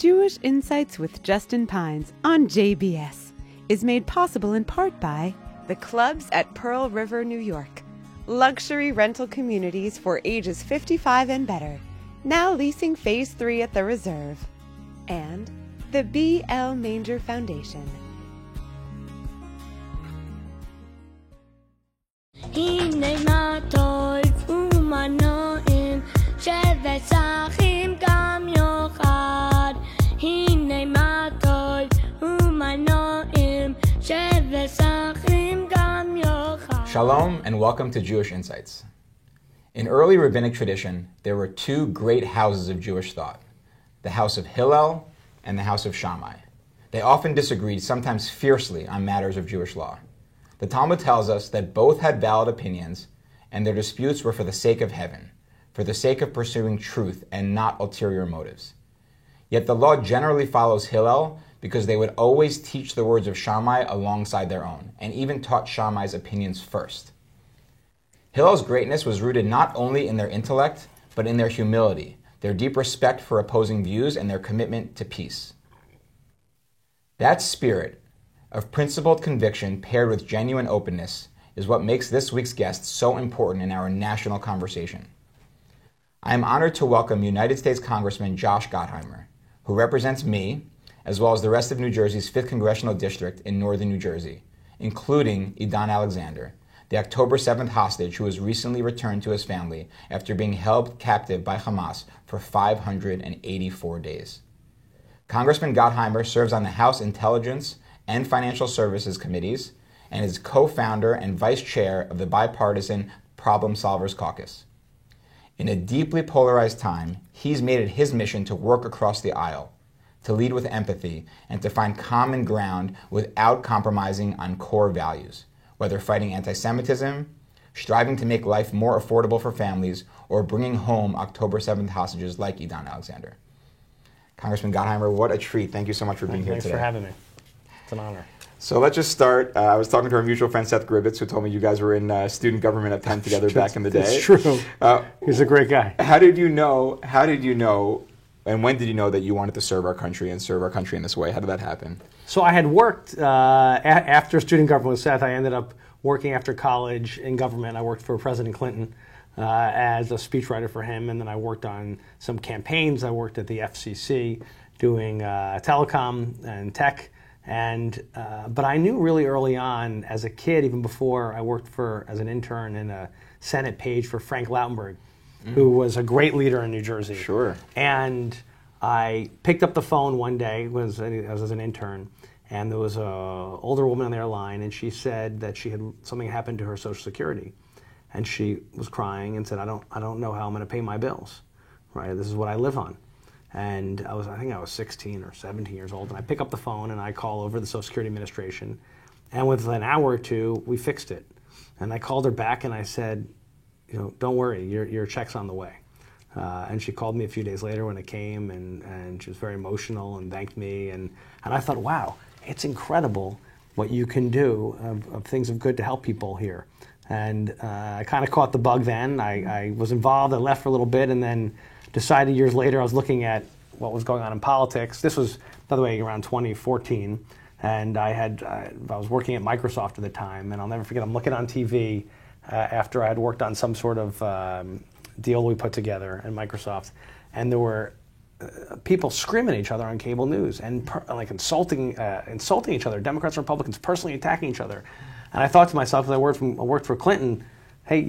Jewish Insights with Justin Pines on JBS is made possible in part by the Clubs at Pearl River, New York. Luxury rental communities for ages 55 and better. Now leasing Phase 3 at the Reserve. And the B.L. Manger Foundation. Shalom and welcome to Jewish Insights. In early rabbinic tradition, there were two great houses of Jewish thought, the house of Hillel and the house of Shammai. They often disagreed, sometimes fiercely, on matters of Jewish law. The Talmud tells us that both had valid opinions, and their disputes were for the sake of heaven, for the sake of pursuing truth and not ulterior motives. Yet the law generally follows Hillel because they would always teach the words of Shammai alongside their own, and even taught Shammai's opinions first. Hillel's greatness was rooted not only in their intellect, but in their humility, their deep respect for opposing views, and their commitment to peace. That spirit of principled conviction paired with genuine openness is what makes this week's guest so important in our national conversation. I am honored to welcome United States Congressman Josh Gottheimer, who represents me, as well as the rest of New Jersey's 5th Congressional District in northern New Jersey, including Idan Alexander, the October 7th hostage who was recently returned to his family after being held captive by Hamas for 584 days. Congressman Gottheimer serves on the House Intelligence and Financial Services Committees and is co-founder and vice chair of the bipartisan Problem Solvers Caucus. In a deeply polarized time, he's made it his mission to work across the aisle, to lead with empathy, and to find common ground without compromising on core values, whether fighting anti-Semitism, striving to make life more affordable for families, or bringing home October 7th hostages like Idan Alexander. Congressman Gottheimer, what a treat. Thank you so much for being here today. Thanks for having me. It's an honor. So let's just start. I was talking to our mutual friend Seth Gribitz, who told me you guys were in student government at Penn together back in the day. It's true. He's a great guy. How did you know, and when did you know that you wanted to serve our country and serve our country in this way? How did that happen? So I had worked, after student government with Seth, I ended up working after college in government. I worked for President Clinton as a speechwriter for him, and then I worked on some campaigns. I worked at the FCC doing telecom and tech. But I knew really early on, as a kid, even before I worked as an intern in a Senate page for Frank Lautenberg, who was a great leader in New Jersey. Sure. And I picked up the phone one day, I was as an intern, and there was an older woman on their line, and she said that something happened to her Social Security. And she was crying and said, I don't know how I'm going to pay my bills, right? This is what I live on. And I think I was 16 or 17 years old, and I pick up the phone and I call over the Social Security Administration, and within an hour or two, we fixed it. And I called her back and I said, don't worry, your check's on the way. And she called me a few days later when it came, and she was very emotional and thanked me. And I thought, wow, it's incredible what you can do of things of good to help people here. And I kind of caught the bug then. I was involved, I left for a little bit, and then decided years later I was looking at what was going on in politics. This was, by the way, around 2014, and I was working at Microsoft at the time, and I'll never forget, I'm looking on TV after I had worked on some sort of deal we put together at Microsoft, and there were people screaming at each other on cable news and insulting each other, Democrats and Republicans personally attacking each other. And I thought to myself, as I worked for Clinton, hey,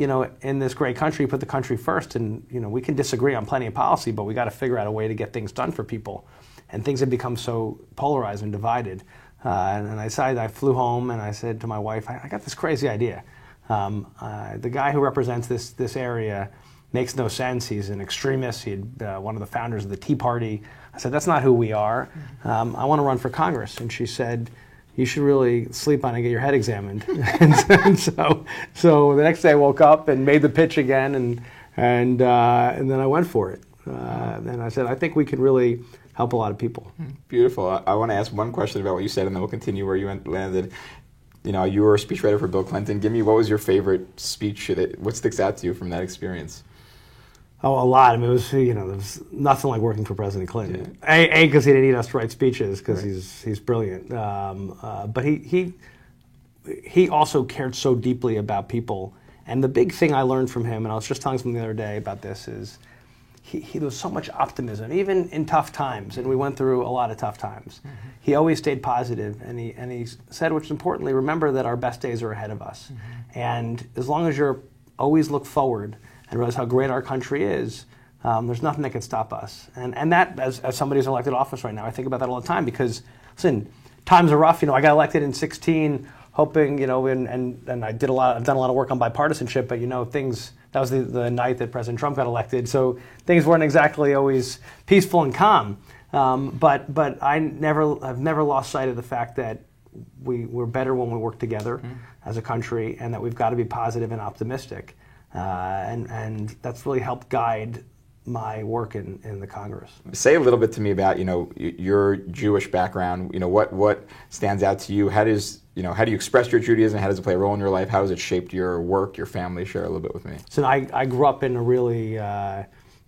in this great country, put the country first, and we can disagree on plenty of policy, but we got to figure out a way to get things done for people. And things have become so polarized and divided. And I decided, I flew home and I said to my wife, I got this crazy idea. The guy who represents this area makes no sense. He's an extremist. He's one of the founders of the Tea Party. I said, that's not who we are. I want to run for Congress. And she said, you should really sleep on it and get your head examined. and so the next day I woke up and made the pitch again, and then I went for it. And I said, I think we could really help a lot of people. Beautiful. I want to ask one question about what you said, and then we'll continue where you landed. You were a speechwriter for Bill Clinton. Give me, what was your favorite speech? What sticks out to you from that experience? Oh, a lot. I mean, it was, there was nothing like working for President Clinton. Yeah. Because he didn't need us to write speeches, because he's brilliant. But he also cared so deeply about people. And the big thing I learned from him, and I was just telling someone the other day about this, is there was so much optimism, even in tough times, and we went through a lot of tough times. Mm-hmm. He always stayed positive, and he said, which importantly, remember that our best days are ahead of us. Mm-hmm. And as long as you're always look forward and realize how great our country is, there's nothing that can stop us. And that, as somebody who's in elected office right now, I think about that all the time, because, listen, times are rough. I got elected in 2016, hoping, and I've done a lot of work on bipartisanship, but that was the night that President Trump got elected, so things weren't exactly always peaceful and calm. But I've never lost sight of the fact that we're better when we work together as a country, and that we've got to be positive and optimistic, and that's really helped guide my work in the Congress. Say a little bit to me about your Jewish background. What stands out to you? How do you express your Judaism? How does it play a role in your life? How has it shaped your work, your family? Share a little bit with me. So I grew up in a really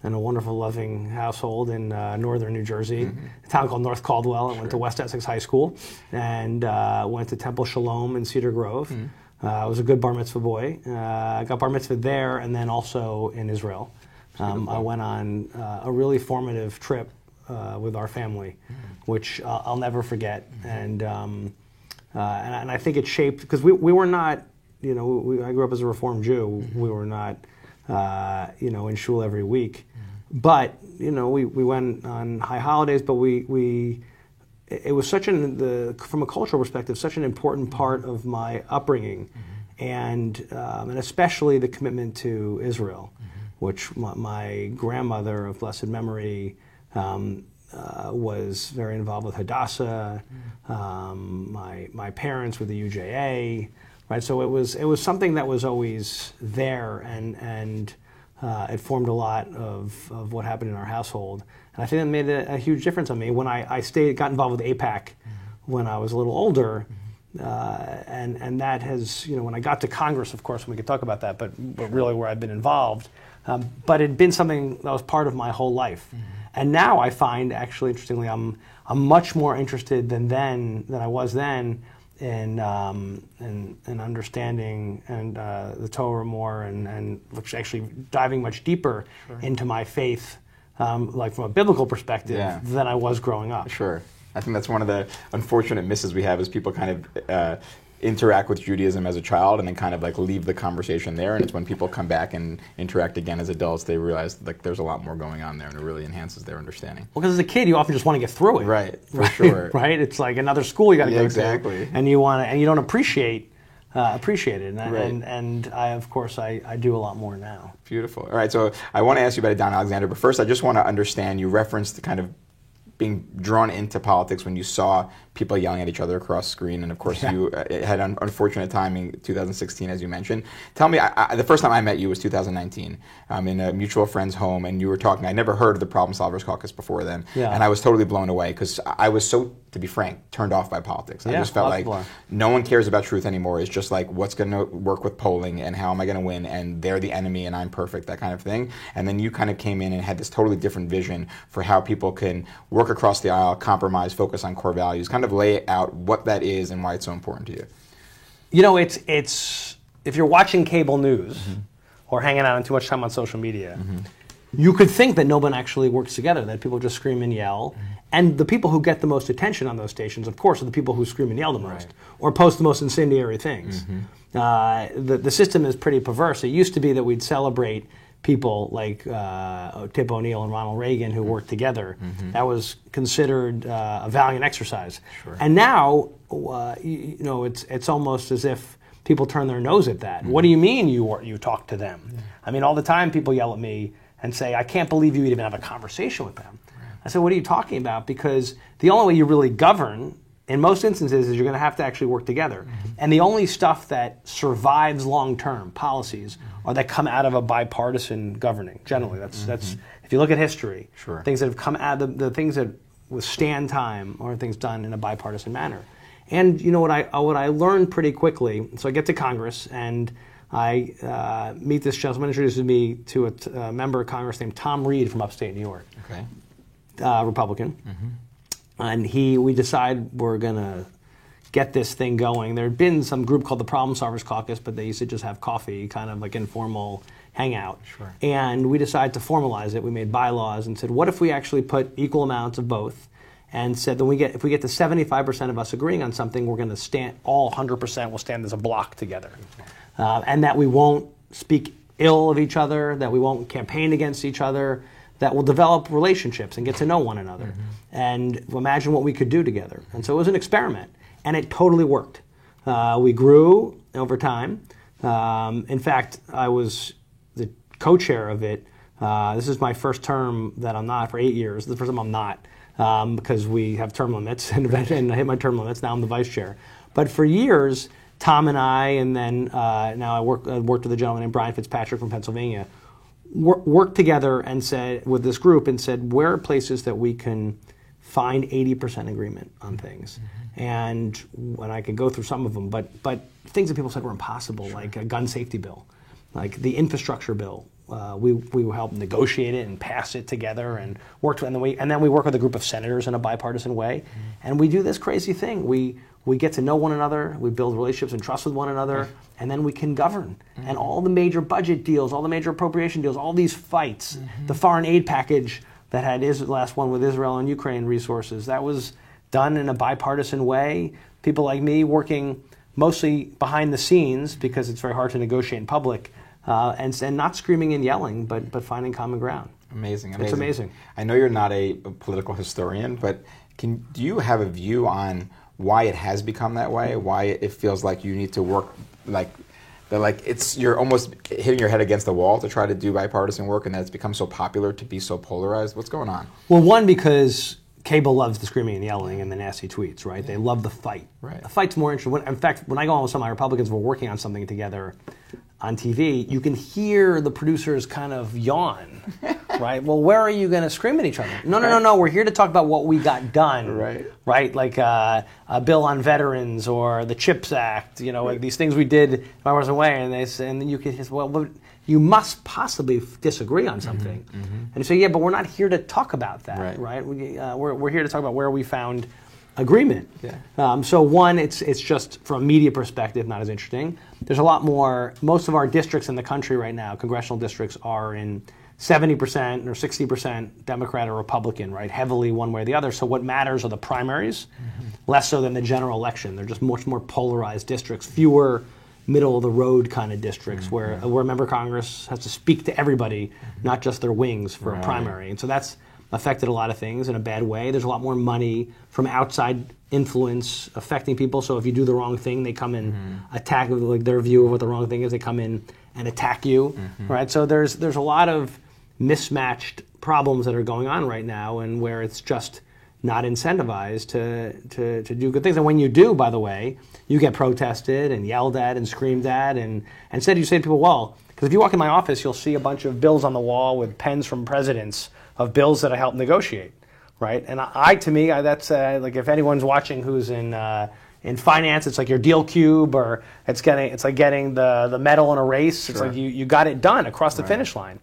in a wonderful, loving household in northern New Jersey, a town called North Caldwell. I went to West Essex High School and went to Temple Shalom in Cedar Grove. I was a good bar mitzvah boy. I got bar mitzvah there and then also in Israel. I went on a really formative trip with our family, which I'll never forget. And I think it shaped, because we were not, I grew up as a Reformed Jew. We were not, in shul every week. But, we went on high holidays, but it was from a cultural perspective, such an important part of my upbringing, and especially the commitment to Israel, which my grandmother of blessed memory was very involved with Hadassah. My parents were the UJA, right? So it was something that was always there, and it formed a lot of what happened in our household. And I think that made a huge difference on me when I got involved with AIPAC when I was a little older. And that has, when I got to Congress, of course, we could talk about that, but really where I've been involved. But it had been something that was part of my whole life. And now I find, actually, interestingly, I'm much more interested than I was then in understanding and the Torah more, and actually diving much deeper into my faith, like from a biblical perspective, than I was growing up. Sure. I think that's one of the unfortunate misses we have, is people kind of interact with Judaism as a child and then kind of like leave the conversation there, and it's when people come back and interact again as adults they realize like there's a lot more going on there, and it really enhances their understanding. Well, because as a kid you often just want to get through it. Right, for sure. Right? It's like another school you got to go exactly. to, and you don't appreciate it, and I, of course, I do a lot more now. Beautiful. All right, so I want to ask you about Don Alexander, but first I just want to understand, you referenced the kind of being drawn into politics when you saw people yelling at each other across screen, and of course you had unfortunate timing, 2016, as you mentioned. Tell me, the first time I met you was 2019 in a mutual friend's home, and you were talking. I never heard of the Problem Solvers Caucus before then, and I was totally blown away, because I was so, to be frank, turned off by politics. I just felt like no one cares about truth anymore. It's just like, what's going to work with polling, and how am I going to win, and they're the enemy and I'm perfect, that kind of thing. And then you kind of came in and had this totally different vision for how people can work across the aisle, compromise, focus on core values, kind of lay out what that is and why it's so important to you. It's if you're watching cable news or hanging out and too much time on social media, you could think that no one actually works together, that people just scream and yell. And the people who get the most attention on those stations, of course, are the people who scream and yell the most, or post the most incendiary things. The system is pretty perverse. It used to be that we'd celebrate people like Tip O'Neill and Ronald Reagan who worked together. That was considered a valiant exercise. And now, it's almost as if people turn their nose at that. What do you mean you talk to them? I mean, all the time people yell at me and say, I can't believe you even have a conversation with them. I said, what are you talking about? Because the only way you really govern, in most instances, is you're going to have to actually work together. And the only stuff that survives long-term, policies, are that come out of a bipartisan governing, generally. That's if you look at history, things that have come out of the things that withstand time are things done in a bipartisan manner. And what I learned pretty quickly, so I get to Congress, and I meet this gentleman, introduces me to a member of Congress named Tom Reed from upstate New York, Okay. Republican. And we decide we're going to get this thing going. There had been some group called the Problem Solvers Caucus, but they used to just have coffee, kind of like informal hangout. Sure. And we decided to formalize it. We made bylaws and said, what if we actually put equal amounts of both? And said that if we get to 75% of us agreeing on something, we're going to stand, all 100% will stand as a block together. And that we won't speak ill of each other, that we won't campaign against each other, that will develop relationships and get to know one another. And imagine what we could do together. And so it was an experiment. And it totally worked. We grew over time. In fact, I was the co-chair of it. This is my first term that I'm not for 8 years. The first time I'm not because we have term limits, and I hit my term limits. Now I'm the vice chair. But for years, Tom and I, and then now I worked with a gentleman named Brian Fitzpatrick from Pennsylvania, worked together and said with this group and said, where are places that we can find 80% agreement on things? And I could go through some of them, but things that people said were impossible, like a gun safety bill, like the infrastructure bill. We helped negotiate it and pass it together and worked, and then we work with a group of senators in a bipartisan way, and we do this crazy thing. We get to know one another, we build relationships and trust with one another, and then we can govern. And all the major budget deals, all the major appropriation deals, all these fights, the foreign aid package that had the last one with Israel and Ukraine resources, that was done in a bipartisan way. People like me working mostly behind the scenes because it's very hard to negotiate in public, and not screaming and yelling, but finding common ground. Amazing. It's amazing. I know you're not a political historian, but do you have a view on why it has become that way? Why it feels like you need to work you're almost hitting your head against the wall to try to do bipartisan work, and that it's become so popular to be so polarized? What's going on? Well, one, because cable loves the screaming and yelling and the nasty tweets, right? They love the fight. Right. The fight's more interesting. In fact, when I go on with some of my Republicans, we're working on something together on TV, you can hear the producers kind of yawn, right? Well, where are you going to scream at each other? No. We're here to talk about what we got done, right? Like a bill on veterans or the CHIPS Act, like these things we did bipartisan way, and then you can say, well, you must possibly disagree on something, and you say, yeah, but we're not here to talk about that, right? We're here to talk about where we found agreement. So one, it's just from a media perspective not as interesting. There's a lot more. Most of our districts in the country right now, congressional districts, are in 70% or 60% Democrat or Republican, right? Heavily one way or the other. So what matters are the primaries, less so than the general election. They're just much more polarized districts, fewer middle of the road kind of districts where a member of Congress has to speak to everybody, not just their wings for a primary. And so that's affected a lot of things in a bad way. There's a lot more money from outside influence affecting people. So if you do the wrong thing, they come and attack, like their view of what the wrong thing is, they come in and attack you, right? So there's a lot of mismatched problems that are going on right now, and where it's just not incentivized to do good things. And when you do, by the way, you get protested and yelled at and screamed at, and instead you say to people, well, because if you walk in my office, you'll see a bunch of bills on the wall with pens from presidents of bills that I helped negotiate, right? And to me, that's like if anyone's watching who's in finance, it's like your deal cube, or it's like getting the medal in a race. It's like you got it done across the finish line.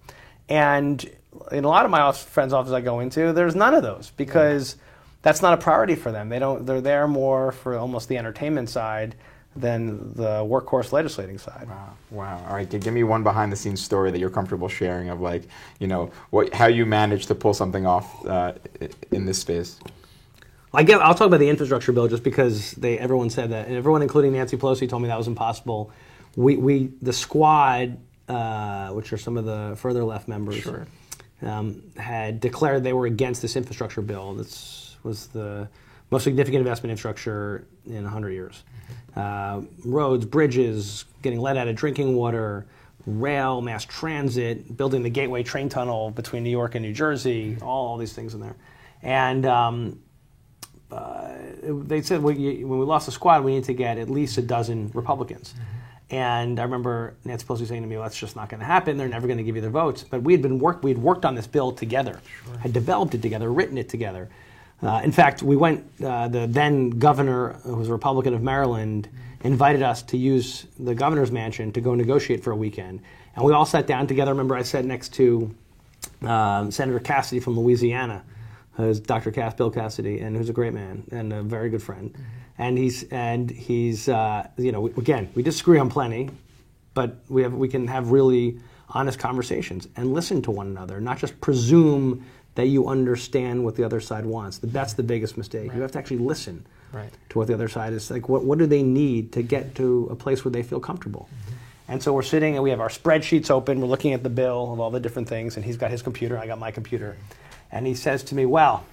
And in a lot of my friends' offices I go into, there's none of those because that's not a priority for them. They're there more for almost the entertainment side than the workhorse legislating side. Wow. All right, give me one behind-the-scenes story that you're comfortable sharing of, like, how you managed to pull something off in this space. I'll talk about the infrastructure bill just because everyone said that, and everyone, including Nancy Pelosi, told me that was impossible. The squad, which are some of the further left members, had declared they were against this infrastructure bill. This was the most significant investment in infrastructure in 100 years. Roads, bridges, getting let out of drinking water, rail, mass transit, building the Gateway train tunnel between New York and New Jersey, all these things in there. And they said when we lost the squad, we need to get at least a dozen Republicans. And I remember Nancy Pelosi saying to me, well, that's just not going to happen. They're never going to give you their votes. But we'd worked on this bill together, had developed it together, written it together. In fact, we went, the then governor, who was a Republican of Maryland, invited us to use the governor's mansion to go negotiate for a weekend. And we all sat down together. Remember, I sat next to Senator Cassidy from Louisiana, who's Dr. Bill Cassidy, and who's a great man and a very good friend. And he's again, we disagree on plenty, but we can have really honest conversations and listen to one another, not just presume that you understand what the other side wants. That's the biggest mistake. Right. You have to actually listen to what the other side is like. What do they need to get to a place where they feel comfortable? Mm-hmm. And so we're sitting and we have our spreadsheets open. We're looking at the bill of all the different things, and he's got his computer, I got my computer. And he says to me, well,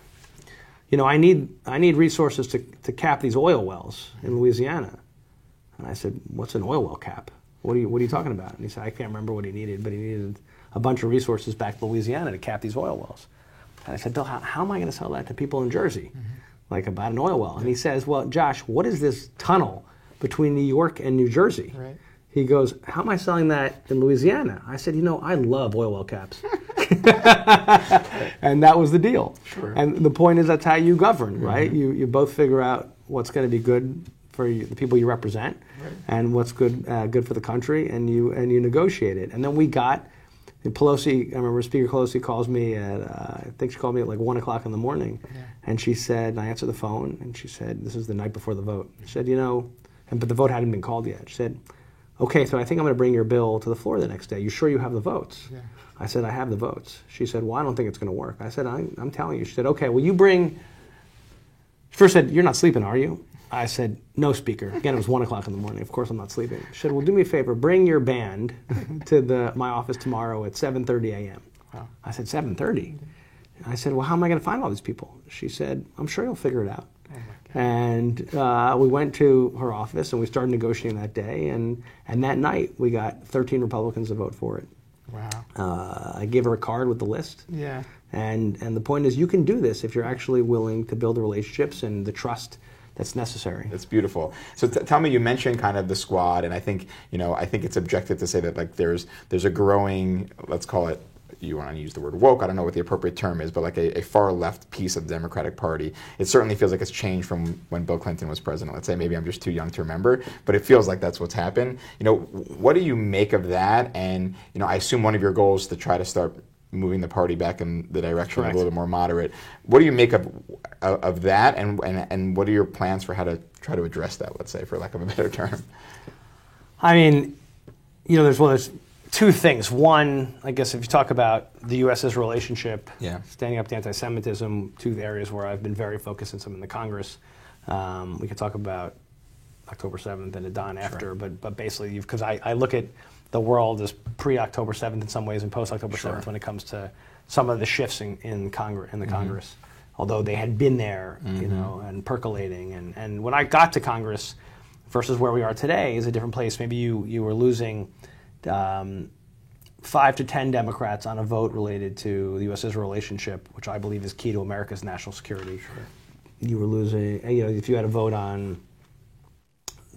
I need resources to cap these oil wells in Louisiana. And I said, what's an oil well cap? What are you talking about? And he said, I can't remember what he needed, but he needed a bunch of resources back to Louisiana to cap these oil wells. And I said, Bill, how am I going to sell that to people in Jersey, like about an oil well? And he says, well, Josh, what is this tunnel between New York and New Jersey? Right. He goes, how am I selling that in Louisiana? I said, I love oil well caps. And that was the deal. Sure. And the point is that's how you govern, right? You both figure out what's going to be good for the people you represent and what's good for the country, and you negotiate it. And then we got Pelosi. I remember Speaker Pelosi calls me at I think she called me at like 1 o'clock in the morning, and she said, and I answered the phone, and she said, this is the night before the vote. She said, but the vote hadn't been called yet. She said, okay, so I think I'm going to bring your bill to the floor the next day. You sure you have the votes? Yeah. I said, I have the votes. She said, well, I don't think it's going to work. I said, I'm telling you. She said, okay, will you bring... She first said, you're not sleeping, are you? I said, no, Speaker. Again, it was 1 o'clock in the morning. Of course I'm not sleeping. She said, well, do me a favor. Bring your band to my office tomorrow at 7:30 a.m. Wow. I said, 7:30? I said, well, how am I going to find all these people? She said, I'm sure you'll figure it out. And we went to her office and we started negotiating that day. And that night we got 13 Republicans to vote for it. Wow. I gave her a card with the list. Yeah. And the point is, you can do this if you're actually willing to build the relationships and the trust that's necessary. That's beautiful. So tell me, you mentioned kind of the squad, and I think it's objective to say that like there's a growing, let's call it, you want to use the word woke, I don't know what the appropriate term is, but like a far left piece of the Democratic Party. It certainly feels like it's changed from when Bill Clinton was president. Let's say, maybe I'm just too young to remember, but it feels like that's what's happened. What do you make of that? And I assume one of your goals is to try to start moving the party back in the direction of a little bit more moderate. What do you make of that, and what are your plans for how to try to address that, let's say, for lack of a better term? I mean, there's two things. One, I guess if you talk about the U.S.'s relationship, standing up to anti-Semitism, two areas where I've been very focused since I'm in the Congress. We could talk about October 7th and Adon after, but basically, because I look at the world as pre-October 7th in some ways and post-October 7th when it comes to some of the shifts in Congress, although they had been there, and percolating. And when I got to Congress versus where we are today is a different place. Maybe you were losing 5 to 10 Democrats on a vote related to the U.S.'s relationship, which I believe is key to America's national security. Sure. You were losing, if you had a vote on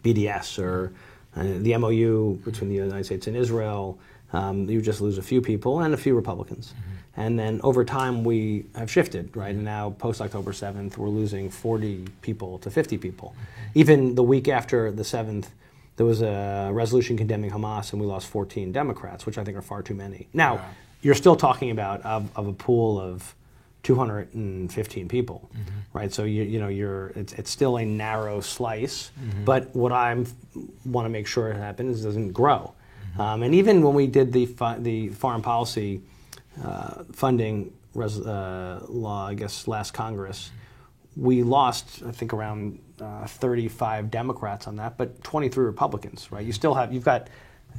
BDS or the MOU between the United States and Israel, you just lose a few people and a few Republicans. And then over time we have shifted, right? And now post-October 7th, we're losing 40 people to 50 people. Even the week after the 7th, there was a resolution condemning Hamas, and we lost 14 Democrats, which I think are far too many. Now, you're still talking about of a pool of 215 people, right? So it's still a narrow slice. But what I want to make sure happens is it doesn't grow. And even when we did the foreign policy funding law, I guess last Congress, we lost, I think, around 35 Democrats on that, but 23 Republicans, right? You've got,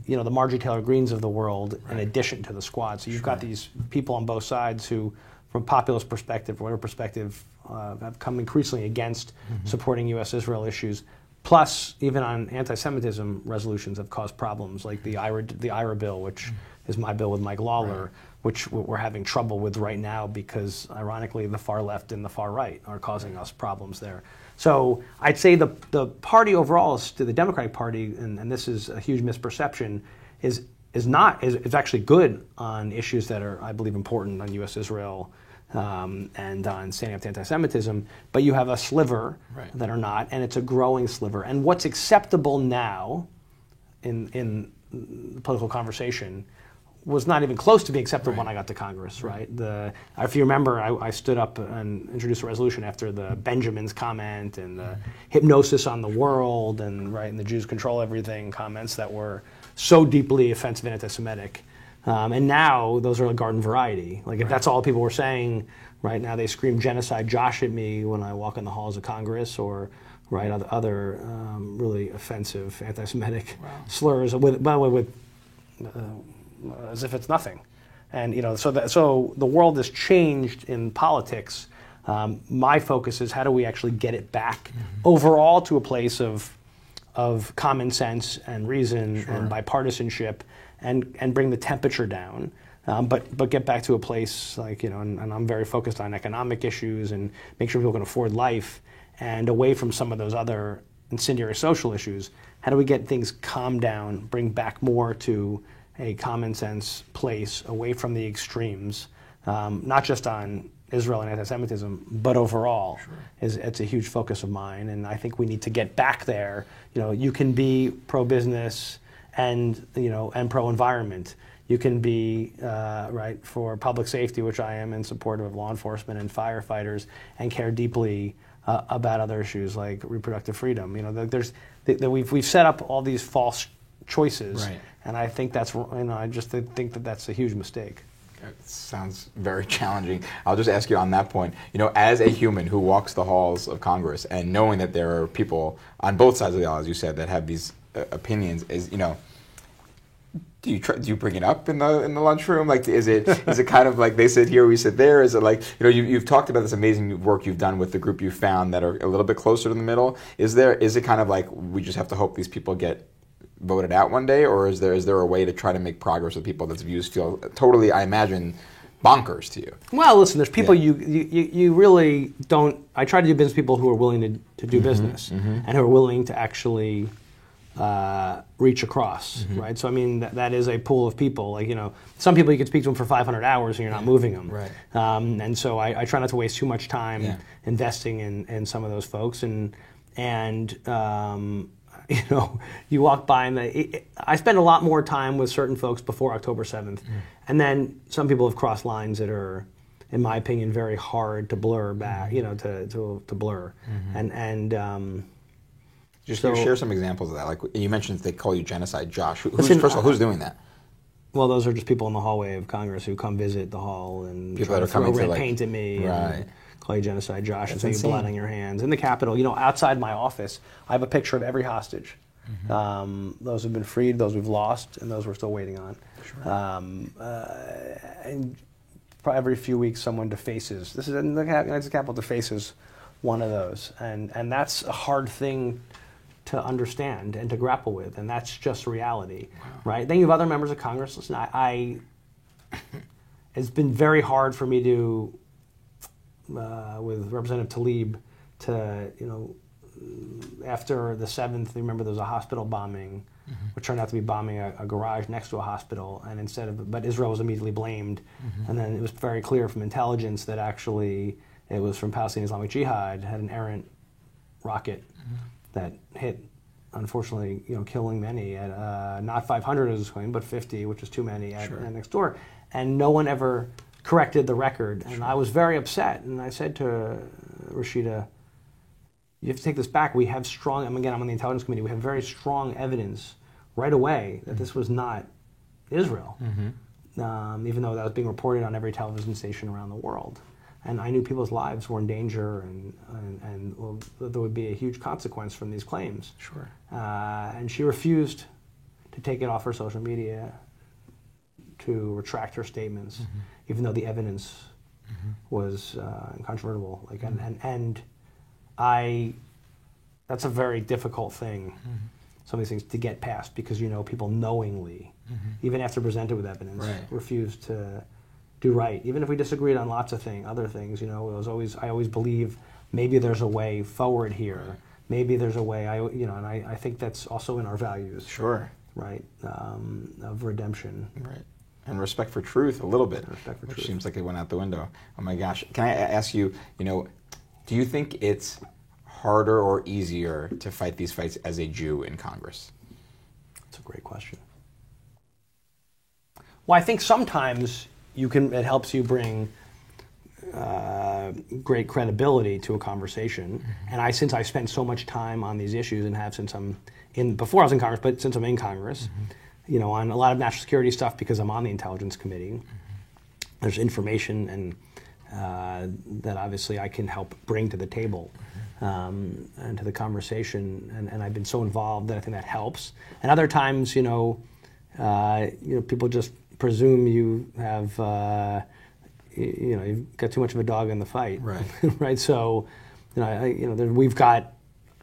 the Marjorie Taylor Greenes of the world in addition to the squad. So you've got these people on both sides who, from a populist perspective, or whatever perspective, have come increasingly against supporting U.S.-Israel issues. Plus, even on anti-Semitism resolutions have caused problems, like the IRA bill, which is my bill with Mike Lawler, which we're having trouble with right now because, ironically, the far left and the far right are causing us problems there. So I'd say the party overall, the Democratic Party, and this is a huge misperception, is actually good on issues that are, I believe, important on U.S.-Israel and on standing up to anti-Semitism, but you have a sliver that are not, and it's a growing sliver. And what's acceptable now in the political conversation was not even close to being acceptable when I got to Congress, right? If you remember, I stood up and introduced a resolution after the Benjamin's comment and the hypnosis on the world and the Jews control everything comments that were so deeply offensive and anti-Semitic. And now those are like garden variety. Like if that's all people were saying, right now they scream genocide Josh at me when I walk in the halls of Congress, or other really offensive anti-Semitic slurs as if it's nothing. And so the world has changed in politics. My focus is how do we actually get it back overall to a place of common sense and reason and bipartisanship, and bring the temperature down, but get back to a place and I'm very focused on economic issues and make sure people can afford life, and away from some of those other incendiary social issues. How do we get things calmed down, bring back more to a common sense place, away from the extremes, not just on Israel and anti-Semitism, but overall. It's a huge focus of mine, and I think we need to get back there. You can be pro-business and pro-environment. You can be for public safety, which I am, in support of law enforcement and firefighters, and care deeply about other issues like reproductive freedom. We've set up all these false choices, and I think that's I just think that that's a huge mistake. It sounds very challenging. I'll just ask you on that point, as a human who walks the halls of Congress and knowing that there are people on both sides of the aisle, as you said, that have these opinions, do you bring it up in the lunchroom? Like, is it kind of like they sit here, we sit there? Is it like, you've talked about this amazing work you've done with the group you found that are a little bit closer to the middle. Is it kind of like we just have to hope these people get voted out one day, or is there a way to try to make progress with people that's views feel totally, I imagine, bonkers to you? Well, listen, there's people you really don't. I try to do business with people who are willing to do business and who are willing to actually reach across, right? So I mean that is a pool of people. Some people you could speak to them for 500 hours and you're not moving them, right? And so I try not to waste too much time investing in some of those folks, and you walk by and I spend a lot more time with certain folks before October 7th. And then some people have crossed lines that are, in my opinion, very hard to blur back, to blur. Just share some examples of that. Like you mentioned they call you genocide Josh. First of all, who's doing that? Well, those are just people in the hallway of Congress who come visit the hall and people that are throw coming red paint at me. Right. And call you genocide Josh. That's and say you blood on your hands. In the Capitol, outside my office, I have a picture of every hostage. Those who've been freed, those we've lost, and those we're still waiting on. And probably every few weeks someone defaces. This is in the United States Capitol, defaces one of those. And that's a hard thing to understand and to grapple with, and that's just reality, right? Then you have other members of Congress. Listen, it's been very hard for me to, with Representative Tlaib, to, after the 7th, remember there was a hospital bombing, which turned out to be bombing a garage next to a hospital, and but Israel was immediately blamed, and then it was very clear from intelligence that actually it was from Palestinian Islamic Jihad, had an errant rocket that hit, unfortunately, killing many at not 500 as was claimed, but 50, which is too many at next door, and no one ever corrected the record, and I was very upset, and I said to Rashida, you have to take this back. We have strong, I'm on the Intelligence Committee, we have very strong evidence right away that this was not Israel, even though that was being reported on every television station around the world. And I knew people's lives were in danger, and there would be a huge consequence from these claims. And she refused to take it off her social media, to retract her statements, even though the evidence was incontrovertible. That's a very difficult thing, some of these things, to get past, because people knowingly, even after presented with evidence, refuse to do right. Even if we disagreed on lots of other things, I always believe maybe there's a way forward here. Maybe there's a way, and I think that's also in our values. Right, of redemption. Right. and respect for truth a little bit, which truth. seems like it went out the window. Oh my gosh. Can I ask you, do you think it's harder or easier to fight these fights as a Jew in Congress? That's a great question. Well, I think sometimes it helps you bring great credibility to a conversation. And since I spent so much time on these issues and have since before I was in Congress, but since I'm in Congress, on a lot of national security stuff because I'm on the Intelligence Committee, there's information and that obviously I can help bring to the table and to the conversation. And I've been so involved that I think that helps. And other times, people just presume you have, you've got too much of a dog in the fight. Right. Right. So, we've got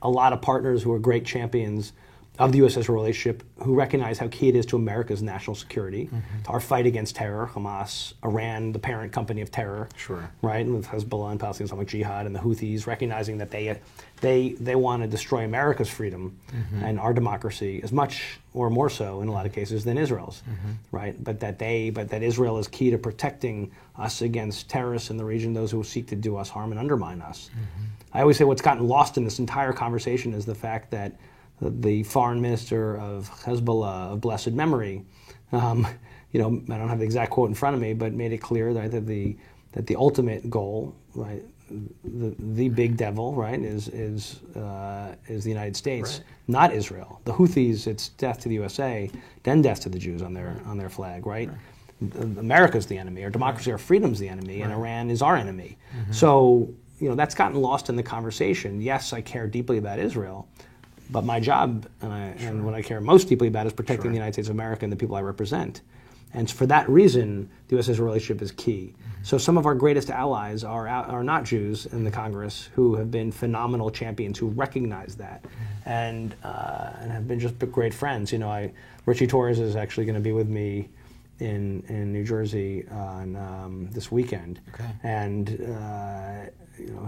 a lot of partners who are great champions of the U.S.-Israel relationship who recognize how key it is to America's national security, to our fight against terror, Hamas, Iran, the parent company of terror, Sure. right, and with Hezbollah and Palestinian Islamic Jihad and the Houthis, recognizing that they want to destroy America's freedom and our democracy as much or more so in a lot of cases than Israel's, right? But that Israel is key to protecting us against terrorists in the region, those who seek to do us harm and undermine us. I always say what's gotten lost in this entire conversation is the fact that the foreign minister of Hezbollah of blessed memory, I don't have the exact quote in front of me, but made it clear that the ultimate goal, right, the big devil, right, is the United States, not Israel. The Houthis, it's death to the USA, then death to the Jews on their flag, right? America's the enemy, our democracy, our freedom's the enemy, and Iran is our enemy. So that's gotten lost in the conversation. Yes, I care deeply about Israel. But my job, and what I care most deeply about, is protecting the United States of America and the people I represent. And for that reason, the U.S.-Israel relationship is key. So some of our greatest allies are not Jews in the Congress who have been phenomenal champions who recognize that and have been just great friends. Richie Torres is actually going to be with me in New Jersey on this weekend. Okay. And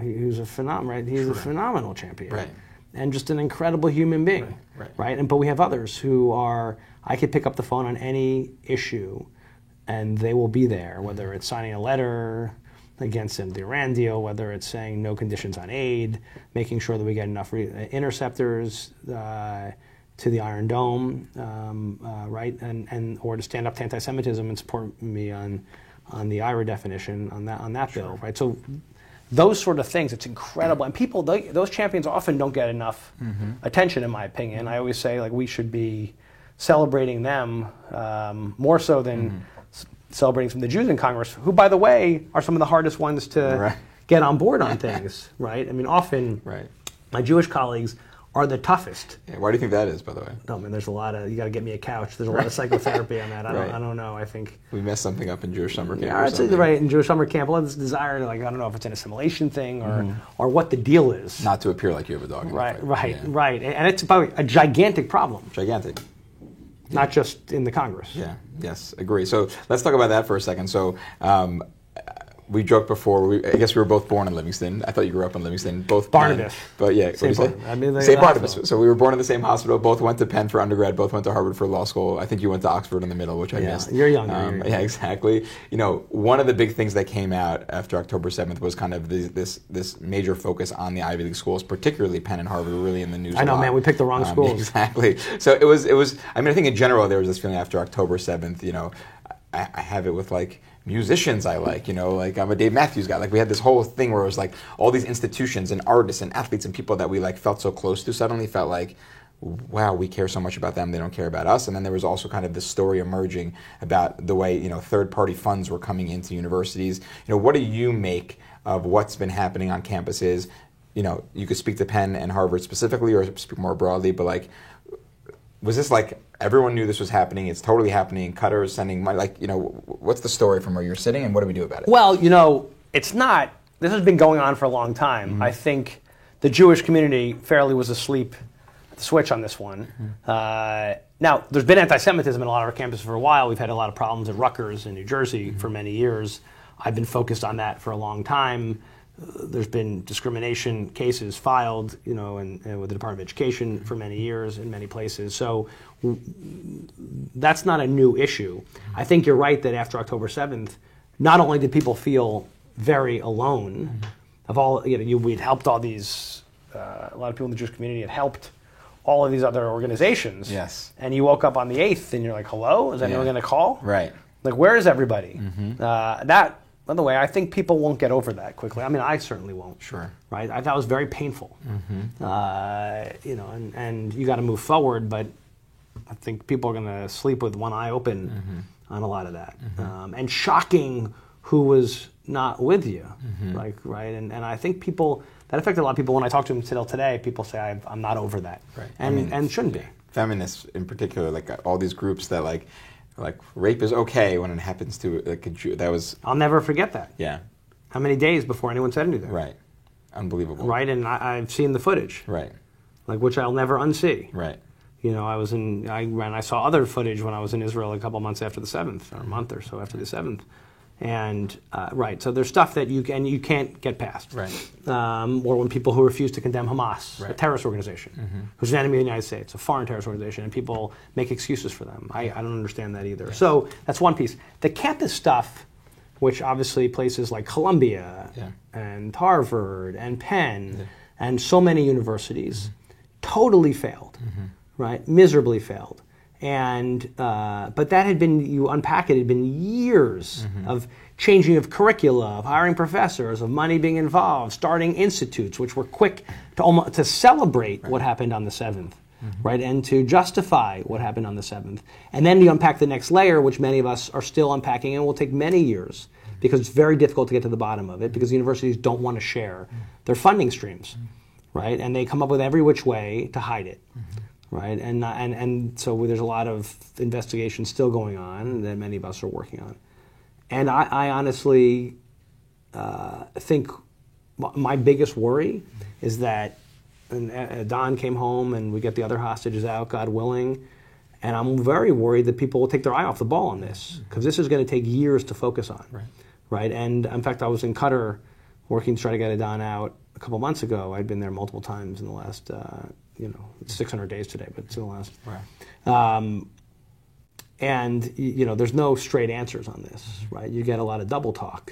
he's a phenomenal champion. Right. And just an incredible human being, right? But we have others who I could pick up the phone on any issue, and they will be there, whether it's signing a letter against the Iran deal, whether it's saying no conditions on aid, making sure that we get enough interceptors to the Iron Dome, right? And or to stand up to anti-Semitism and support me on the IRA definition on that bill, right? So. Those sort of things, it's incredible. And people, those champions often don't get enough attention, in my opinion. I always say, we should be celebrating them more so than celebrating some of the Jews in Congress, who, by the way, are some of the hardest ones to get on board on things, right? I mean, often my Jewish colleagues are the toughest. Yeah, why do you think that is, by the way? No, man, there's a lot of, you got to get me a couch. There's a lot of psychotherapy on that. I don't know. I think we messed something up in Jewish summer camp. Yeah, it's right in Jewish summer camp. Well, this desire to I don't know if it's an assimilation thing or what the deal is. Not to appear like you have a dog in the fight. Right. And it's probably a gigantic problem. Gigantic. Not just in the Congress. Yeah. Yes. Agree. So let's talk about that for a second. So. We joked before. I guess we were both born in Livingston. I thought you grew up in Livingston. Both Barnabas. Penn, but yeah, same St. Barnabas. So we were born in the same hospital. Both went to Penn for undergrad. Both went to Harvard for law school. I think you went to Oxford in the middle, which I missed. You're younger. Yeah, exactly. One of the big things that came out after October 7th was kind of this major focus on the Ivy League schools, particularly Penn and Harvard, were really in the news. I know, man. We picked the wrong schools. Exactly. So it was. I mean, I think in general there was this feeling after October 7th. I have it with musicians I like, I'm a Dave Matthews guy. We had this whole thing where it was all these institutions and artists and athletes and people that we felt so close to suddenly felt wow, we care so much about them, they don't care about us. And then there was also kind of this story emerging about the way, third-party funds were coming into universities. What do you make of what's been happening on campuses? You could speak to Penn and Harvard specifically or speak more broadly, but was this everyone knew this was happening, it's totally happening, Qatar is sending money, what's the story from where you're sitting and what do we do about it? Well, it's not, this has been going on for a long time. I think the Jewish community fairly was asleep at the switch on this one. Now, there's been anti-Semitism in a lot of our campuses for a while. We've had a lot of problems at Rutgers in New Jersey for many years. I've been focused on that for a long time. there's been discrimination cases filed, and with the Department of Education for many years in many places. So that's not a new issue. I think you're right that after October 7th, not only did people feel very alone, of all, we'd helped all these, a lot of people in the Jewish community had helped all of these other organizations. Yes. And you woke up on the 8th and you're like, hello, is anyone going to call? Right. Like, where is everybody? That, by the way, I think people won't get over that quickly. I mean, I certainly won't. Sure. Right? I thought it was very painful. And you got to move forward, but I think people are going to sleep with one eye open on a lot of that. And shocking who was not with you, right? And I think that affected a lot of people. When I talk to them still today, people say, I'm not over that. Right. And shouldn't be. Feminists in particular, like all these groups that like rape is okay when it happens to like a Jew. That was... I'll never forget that. Yeah. How many days before anyone said anything? Right. Unbelievable. Right, and I've seen the footage. Right. Like, which I'll never unsee. Right. I saw other footage when I was in Israel a couple months after the 7th, or a month or so after the 7th. And, so there's stuff that you can't get past. Right. Or when people who refuse to condemn Hamas, a terrorist organization, who's an enemy of the United States, a foreign terrorist organization, and people make excuses for them. I don't understand that either. Yeah. So that's one piece. The campus stuff, which obviously places like Columbia and Harvard and Penn and so many universities totally failed, right? Miserably failed. And but that had been, you unpack it, had been years of changing of curricula, of hiring professors, of money being involved, starting institutes, which were quick to celebrate what happened on the 7th, right, and to justify what happened on the 7th. And then you unpack the next layer, which many of us are still unpacking, and will take many years, because it's very difficult to get to the bottom of it, because universities don't want to share their funding streams, right, and they come up with every which way to hide it. Right, and so there's a lot of investigation still going on that many of us are working on, and I honestly think my biggest worry is that Don came home and we get the other hostages out, God willing, and I'm very worried that people will take their eye off the ball on this, because this is going to take years to focus on, right? And in fact, I was in Qatar working to try to get Don out a couple months ago. I'd been there multiple times in the last. It's 600 days today, but it's in the last. Right. And there's no straight answers on this, right? You get a lot of double talk,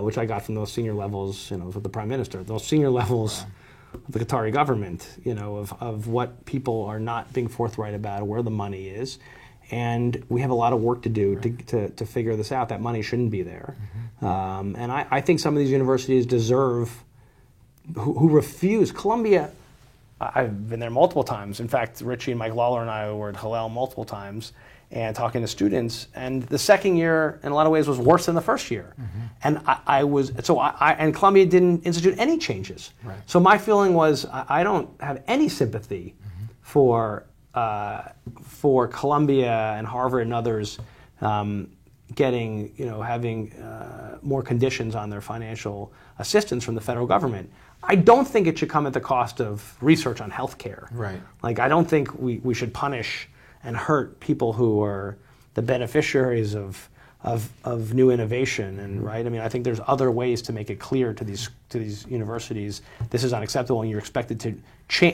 which I got from those senior levels, with the prime minister, those senior levels of the Qatari government, of what people are not being forthright about, where the money is, and we have a lot of work to do to figure this out. That money shouldn't be there, and I think some of these universities deserve, who refuse. Columbia. I've been there multiple times. In fact, Richie and Mike Lawler and I were at Hillel multiple times and talking to students. And the second year, in a lot of ways, was worse than the first year. And and Columbia didn't institute any changes. Right. So my feeling was, I don't have any sympathy for Columbia and Harvard and others having more conditions on their financial assistance from the federal government. I don't think it should come at the cost of research on healthcare. Right. Like, I don't think we should punish and hurt people who are the beneficiaries of new innovation. And right. I mean, I think there's other ways to make it clear to these universities this is unacceptable, and you're expected to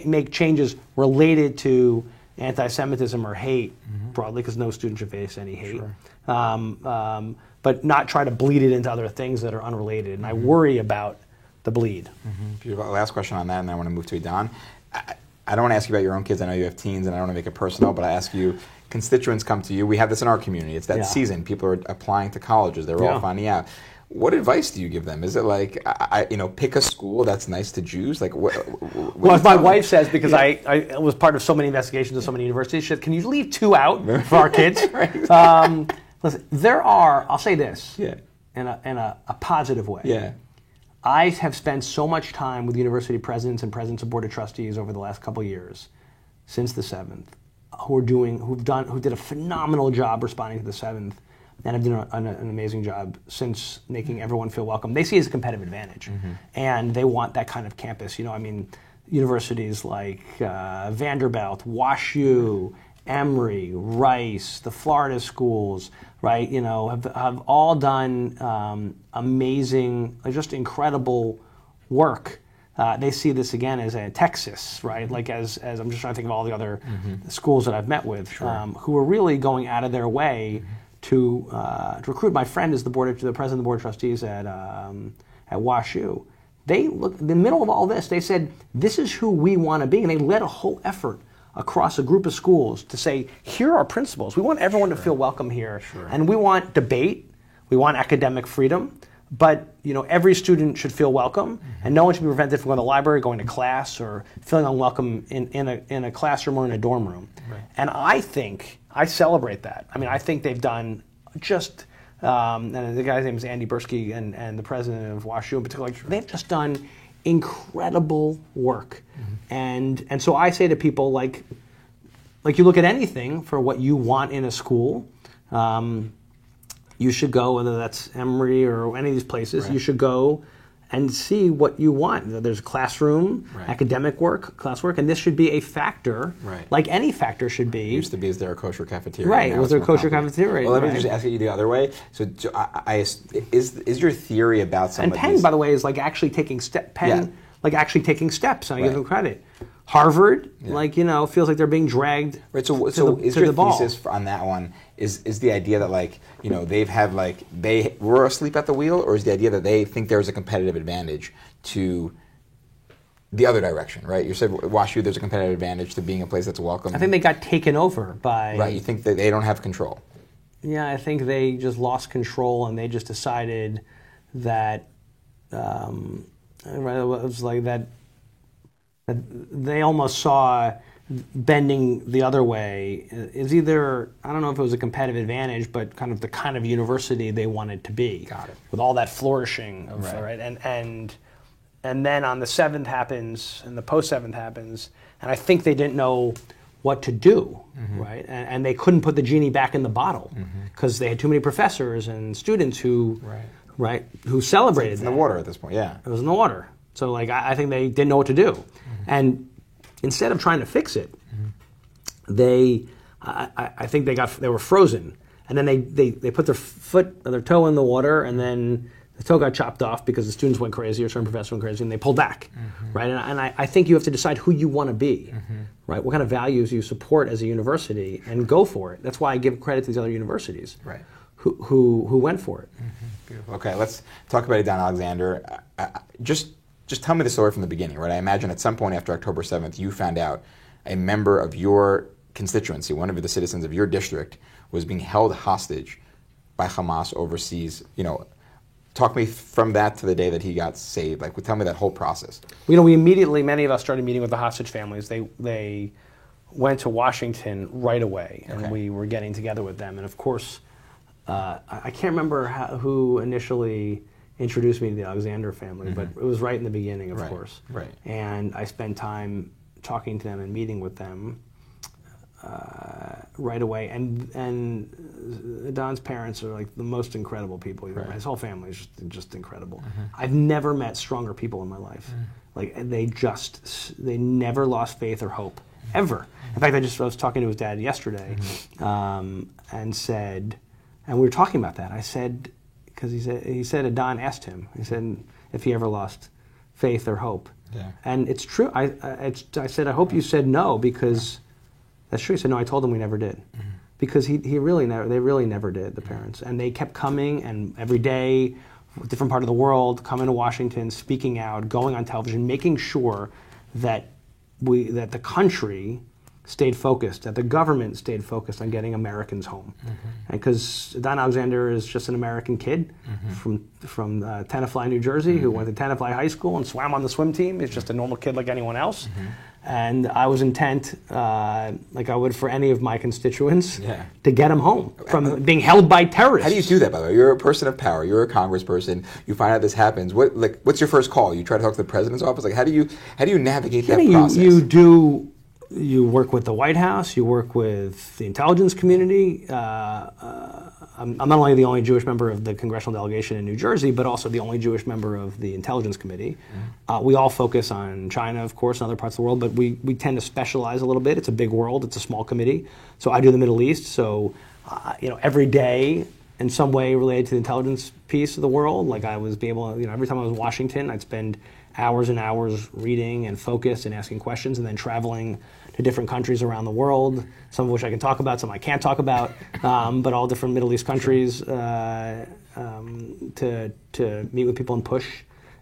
make changes related to anti-Semitism or hate broadly, because no student should face any hate. Sure. But not try to bleed it into other things that are unrelated. And I worry about the bleed. Beautiful. Last question on that, and then I want to move to Idan. I don't want to ask you about your own kids. I know you have teens, and I don't want to make it personal, but I ask you, constituents come to you. We have this in our community. It's that season. People are applying to colleges. They're all finding out. What advice do you give them? Is it like, pick a school that's nice to Jews? Like, well, as my wife says, because I was part of so many investigations of so many universities, she said, can you leave 2 out for our kids? Listen, I'll say this, in a positive way. Yeah. I have spent so much time with university presidents and presidents of board of trustees over the last couple of years, since the 7th, who did a phenomenal job responding to the 7th, and have done an amazing job since making everyone feel welcome. They see it as a competitive advantage, and they want that kind of campus. Universities like Vanderbilt, WashU, Emory, Rice, the Florida schools, right? Have all done amazing, just incredible work. They see this again as a Texas, right? Like as I'm just trying to think of all the other schools that I've met with, who are really going out of their way to recruit. My friend is the president of the board of trustees at WashU. They look in the middle of all this. They said, "This is who we want to be," and they led a whole effort across a group of schools to say, "Here are our principles. We want everyone to feel welcome here, and we want debate. We want academic freedom." But every student should feel welcome, and no one should be prevented from going to the library, going to class, or feeling unwelcome in a classroom or in a dorm room. Right. And I celebrate that. I mean, I think they've done just, and the guy's name is Andy Bursky, and the president of WashU in particular, they've just done incredible work. And so I say to people, like you look at anything for what you want in a school. You should go, whether that's Emory or any of these places, you should go and see what you want. There's a classroom, academic work, classwork, and this should be a factor, like any factor should be. It used to be, is there a kosher cafeteria? Right, was there a kosher cafeteria? Well, let me just ask you the other way. So is your theory about some and of Penn, these... by the way, is like actually taking actually taking steps, and I give them credit. Harvard, feels like they're being dragged so is your thesis on that one is the idea that they've had they were asleep at the wheel, or is the idea that they think there's a competitive advantage to the other direction, right? You said WashU, there's a competitive advantage to being a place that's welcome. I think they got taken over by... Right, you think that they don't have control? Yeah, I think they just lost control, and they just decided that it was like that they almost saw bending the other way is either, I don't know if it was a competitive advantage, but kind of university they wanted to be. Got it. With all that flourishing of, right? And then on the 7th happens, and the post-7th happens, and I think they didn't know what to do, right? And they couldn't put the genie back in the bottle because they had too many professors and students who celebrated it's in the water at this point, yeah. It was in the water. So I think they didn't know what to do. And instead of trying to fix it, I think they were frozen. And then they put their toe in the water, and then the toe got chopped off because the students went crazy or certain professors went crazy, and they pulled back, right? And I think you have to decide who you want to be, right? What kind of values you support as a university, and go for it. That's why I give credit to these other universities, right? Who went for it. Beautiful. Okay, let's talk about Adon Alexander. Just tell me the story from the beginning, right? I imagine at some point after October 7th, you found out a member of your constituency, one of the citizens of your district, was being held hostage by Hamas overseas. Talk me from that to the day that he got saved. Tell me that whole process. We immediately, many of us started meeting with the hostage families. They went to Washington right away, and we were getting together with them. And of course, I can't remember who initially introduced me to the Alexander family, but it was right in the beginning, of course. Right. And I spent time talking to them and meeting with them right away. And Don's parents are the most incredible people. His whole family is just incredible. I've never met stronger people in my life. They never lost faith or hope, ever. In fact, I was talking to his dad yesterday, and we were talking about that. I said, because he said Adon asked him. He said if he ever lost faith or hope. Yeah. And it's true. I said, I hope you said no, because that's true. He said, no, I told him we never did. Because they really never did, the parents. And they kept coming, and every day, different part of the world, coming to Washington, speaking out, going on television, making sure that the country stayed focused, that the government stayed focused on getting Americans home. And because Adon Alexander is just an American kid from Tenafly, New Jersey, who went to Tenafly High School and swam on the swim team. He's just a normal kid like anyone else. And I was intent, like I would for any of my constituents, to get him home from being held by terrorists. How do you do that, by the way? You're a person of power. You're a congressperson. You find out this happens. What's your first call? You try to talk to the president's office? How do you navigate that process? You work with the White House. You work with the intelligence community. I'm not only the only Jewish member of the congressional delegation in New Jersey, but also the only Jewish member of the Intelligence Committee. We all focus on China, of course, and other parts of the world, but we tend to specialize a little bit. It's a big world. It's a small committee. So I do the Middle East. So, every day in some way related to the intelligence piece of the world, like I was every time I was in Washington, I'd spend hours and hours reading and focus and asking questions and then traveling to different countries around the world, some of which I can talk about, some I can't talk about, but all different Middle East countries to meet with people and push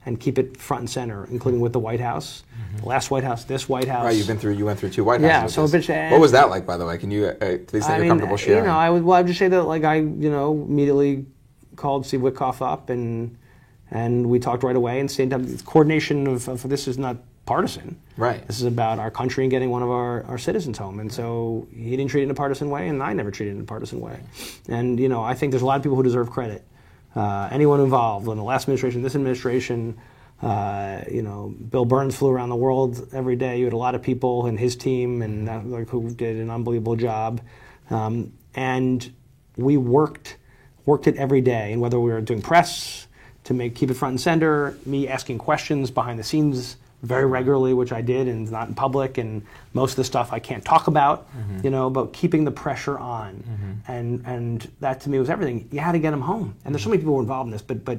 and keep it front and center, including with the White House, the last White House, this White House. Right, you went through 2 White Houses. Yeah, so what was that like, by the way? Can you, to the extent you're comfortable sharing? I would just say that I immediately called Steve Witkoff up and we talked right away and stayed in touch. Coordination of this is not partisan. Right. This is about our country and getting one of our citizens home. And so he didn't treat it in a partisan way, and I never treated it in a partisan way. And, I think there's a lot of people who deserve credit. Anyone involved in the last administration, this administration, Bill Burns flew around the world every day. You had a lot of people and his team and who did an unbelievable job. And we worked it every day. And whether we were doing press to keep it front and center, me asking questions behind the scenes very regularly, which I did, and not in public, and most of the stuff I can't talk about, but keeping the pressure on, and that to me was everything. You had to get them home, and there's so many people who were involved in this, but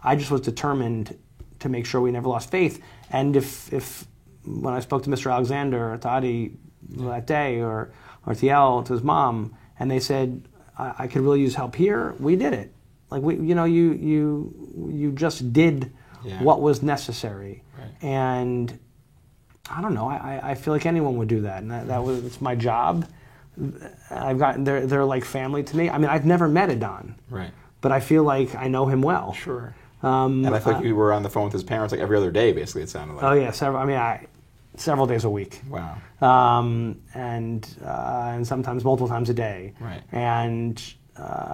I just was determined to make sure we never lost faith. And if when I spoke to Mr. Alexander, to Adi that day, or TL, to his mom, and they said I could really use help here, we did it. You just did what was necessary. Right. And I don't know, I feel like anyone would do that, and it's my job. They're like family to me. I mean, I've never met Adnan, right? But I feel like I know him well. Sure. And I feel like you were on the phone with his parents like every other day, basically. It sounded like. Oh yeah, several days a week. Wow. And sometimes multiple times a day. Right. And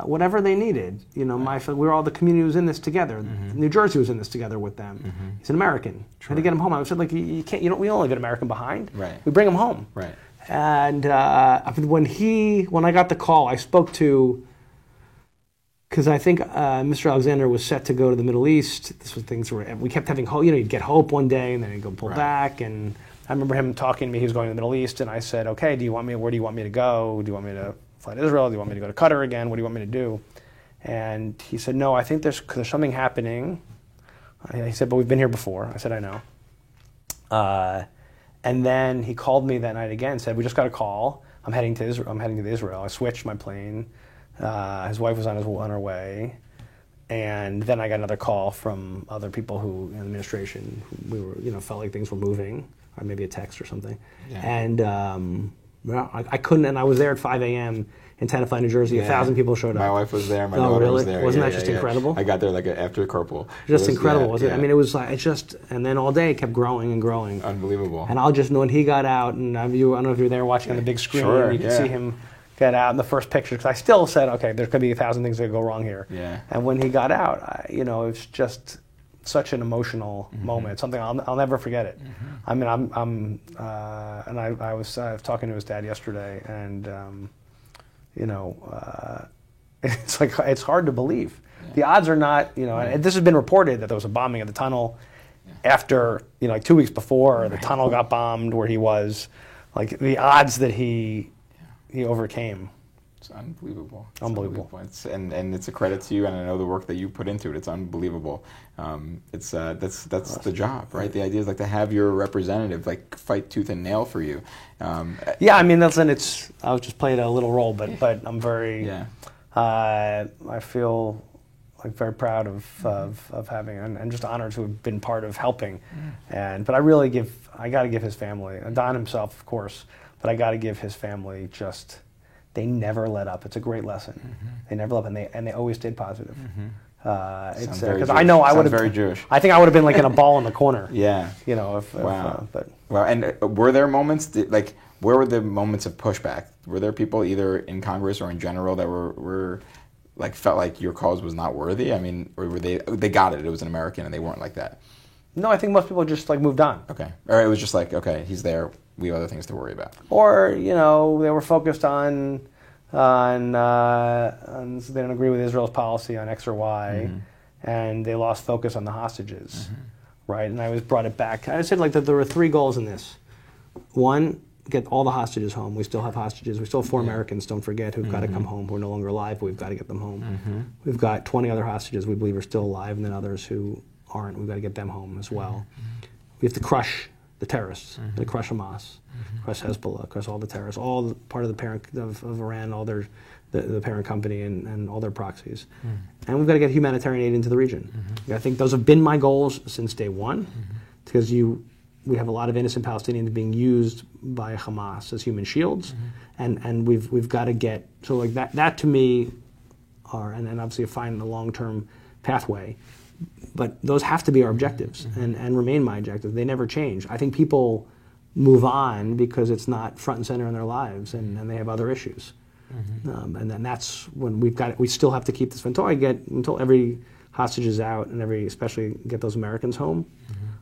whatever they needed, we were all, the community was in this together. New Jersey was in this together with them. He's an American. Trying to get him home. I said, you can't. We don't leave an American behind. Right. We bring him home. Right. And when I got the call, I spoke to, because I think Mr. Alexander was set to go to the Middle East. This was things where we kept having hope. He'd get hope one day, and then he'd go pull back. And I remember him talking to me. He was going to the Middle East, and I said, "Okay, where do you want me to go? Do you want me to fly to Israel? Do you want me to go to Qatar again? What do you want me to do?" And he said, "No, I think there's something happening." He said, "But we've been here before." I said, "I know." And then he called me that night again and said, "We just got a call. I'm heading to Israel. I switched my plane. His wife was on her way." And then I got another call from other people who in the administration, we were, felt like things were moving, or maybe a text or something. Yeah. And I couldn't, and I was there at 5 a.m. in Tenafly, New Jersey. 1,000 people showed up. My wife was there. My daughter was there. Wasn't that just incredible? I got there after carpool. Just incredible, wasn't it? I mean, it was and then all day it kept growing and growing. Unbelievable. And I'll just know when he got out, and I don't know if you were there watching on the big screen. Sure, you could see him get out in the first picture, because I still said, okay, there's going to be 1,000 things that go wrong here. Yeah. And when he got out, it's just such an emotional moment. It's something I'll never forget it. I mean, and I was talking to his dad yesterday, and it's like, it's hard to believe. Yeah. The odds are not, and this has been reported that there was a bombing of the tunnel after, like 2 weeks before the tunnel got bombed where he was. Like, the odds that he overcame. It's unbelievable. Unbelievable. And it's a credit to you, and I know the work that you put into it. It's unbelievable. That's the job, right? The idea is to have your representative fight tooth and nail for you. Yeah, I mean, I was just playing a little role, but I'm very. Yeah. I feel very proud of having, and just honored to have been part of helping. But I got to give his family, Don himself, of course. But I got to give his family they never let up. It's a great lesson. They never let up, and they always stayed positive. It's because I know I would have very Jewish. I think I would have been in a ball in the corner. Yeah. Wow. And were there moments where were the moments of pushback? Were there people either in Congress or in general that were felt like your cause was not worthy? I mean, or were they got it? It was an American, and they weren't like that. No, I think most people just moved on. Okay. Or it was just okay, he's there. We have other things to worry about. Or, they were focused on and they don't agree with Israel's policy on X or Y, and they lost focus on the hostages, right? And I was brought it back. I said like that there were 3 goals in this. One, get all the hostages home. We still have hostages. We still have 4 Americans, don't forget, who've got to come home, who are no longer alive, but we've got to get them home. We've got 20 other hostages we believe are still alive, and then others who aren't. We've got to get them home as well. We have to crush the terrorists, to crush Hamas, crush Hezbollah, crush all the terrorists, all part of the parent of Iran, all their the parent company and all their proxies. And we've got to get humanitarian aid into the region. I think those have been my goals since day one, because we have a lot of innocent Palestinians being used by Hamas as human shields, and we've got to get, so like that to me and obviously find a long-term pathway. But those have to be our objectives and remain my objectives. They never change. I think people move on because it's not front and center in their lives, and they have other issues. And then that's when we still have to keep this until every hostage is out and especially get those Americans home.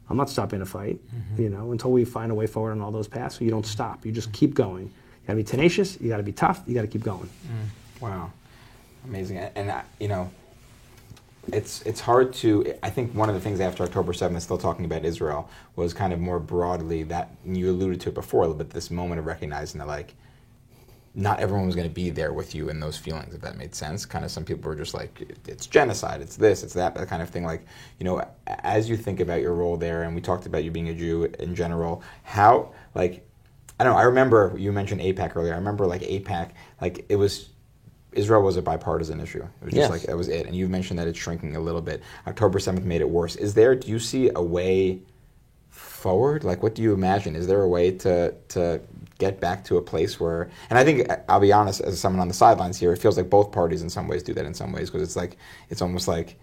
I'm not stopping a fight, until we find a way forward on all those paths. So you don't stop. You just keep going. You got to be tenacious. You got to be tough. You got to keep going. Wow, amazing. And it's hard to. I think one of the things after October 7th, still talking about Israel, was kind of more broadly that you alluded to it before a little bit. This moment of recognizing that like not everyone was going to be there with you in those feelings, if that made sense. Kind of some people were just like, it's genocide, it's this, it's that kind of thing. Like, as you think about your role there, and we talked about you being a Jew in general, how, like, I don't know, I remember you mentioned AIPAC earlier. I remember like AIPAC, like Israel was a bipartisan issue. It was just like, that was it. And you've mentioned that it's shrinking a little bit. October 7th made it worse. Do you see a way forward? Like, what do you imagine? Is there a way to get back to a place where, and I think, I'll be honest, as someone on the sidelines here, it feels like both parties in some ways do that in some ways, because it's like, it's almost like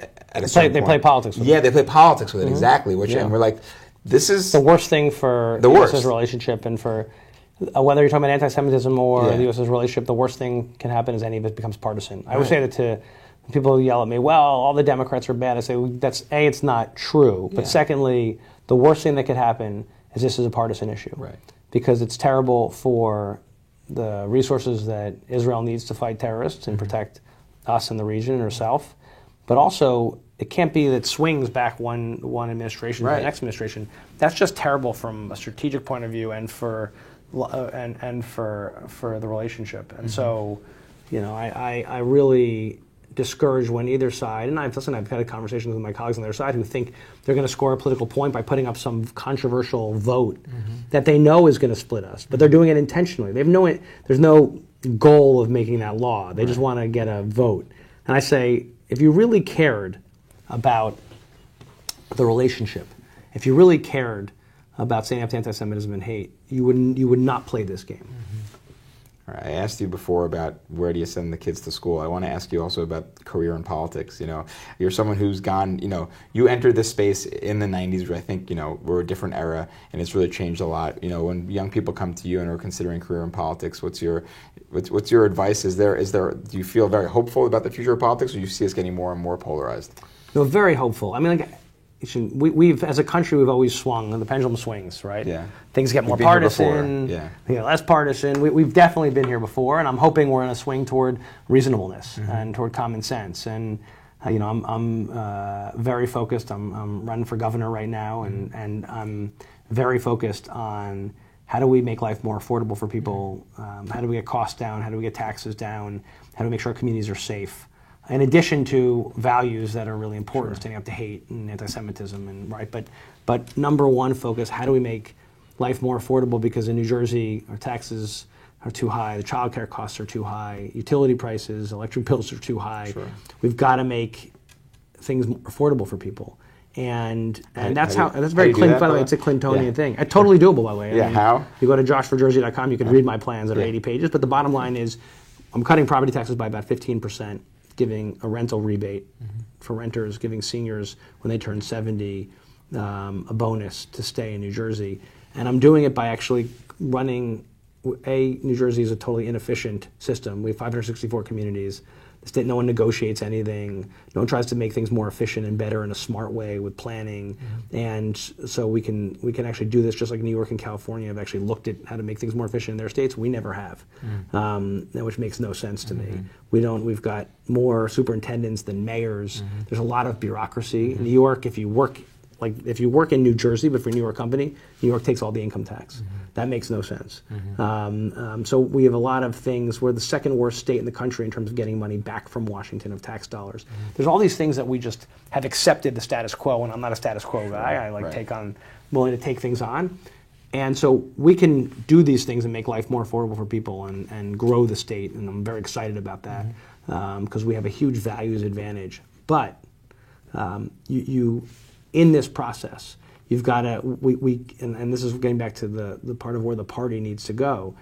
at a certain point, they play politics with it. Yeah, they play politics with it, exactly. And we're like, this is the worst thing for the U.S.'s relationship, and for whether you're talking about anti-Semitism or the U.S.'s relationship, the worst thing can happen is any of it becomes partisan. I always say that to people who yell at me, well, all the Democrats are bad. I say, well, that's A, it's not true. But secondly, the worst thing that could happen is this is a partisan issue. Right. Because it's terrible for the resources that Israel needs to fight terrorists and protect us in the region and herself. But also, it can't be that swings back one administration to the next administration. That's just terrible from a strategic point of view and for the relationship. And so, I really discourage when either side, and I've had conversations with my colleagues on their side who think they're going to score a political point by putting up some controversial vote that they know is going to split us, but they're doing it intentionally. There's no goal of making that law. They just want to get a vote. And I say, if you really cared about the relationship, if you really cared about standing up to anti-Semitism and hate, you would not play this game. All right, I asked you before about where do you send the kids to school. I want to ask you also about career in politics. You're someone who's gone, you entered this space in the 90s, which I think, we're a different era, and it's really changed a lot. When young people come to you and are considering career in politics, what's your advice? Do you feel very hopeful about the future of politics, or do you see us getting more and more polarized? No, very hopeful. I mean, we've as a country, we've always swung, and the pendulum swings, right? Yeah. Things get more partisan, less partisan. We've definitely been here before, and I'm hoping we're in a swing toward reasonableness and toward common sense. And I'm very focused. I'm running for governor right now, and I'm very focused on how do we make life more affordable for people? How do we get costs down? How do we get taxes down? How do we make sure our communities are safe? In addition to values that are really important, standing up to hate and anti-Semitism, but number one focus: how do we make life more affordable? Because in New Jersey, our taxes are too high, the child care costs are too high, utility prices, electric bills are too high. We've got to make things more affordable for people, and that's very Clinton. By the way, it's a Clintonian thing. Totally doable, by the way. How? You go to joshforjersey.com, you can read my plans that are 80 pages. But the bottom line is, I'm cutting property taxes by about 15%. Giving a rental rebate for renters, giving seniors when they turn 70 a bonus to stay in New Jersey. And I'm doing it by actually running, New Jersey is a totally inefficient system. We have 564 communities. No one negotiates anything. No one tries to make things more efficient and better in a smart way with planning. And so we can actually do this just like New York and California have actually looked at how to make things more efficient in their states. We never have, which makes no sense to me. We've got more superintendents than mayors. There's a lot of bureaucracy. In New York, if you work in New Jersey, but for a New York company, New York takes all the income tax. That makes no sense. So we have a lot of things. We're the second worst state in the country in terms of getting money back from Washington of tax dollars. There's all these things that we just have accepted the status quo, and I'm not a status quo guy. I willing to take things on. And so we can do these things and make life more affordable for people and grow the state, and I'm very excited about that because we have a huge values advantage. But you in this process, you've got to, and this is getting back to the part of where the party needs to go,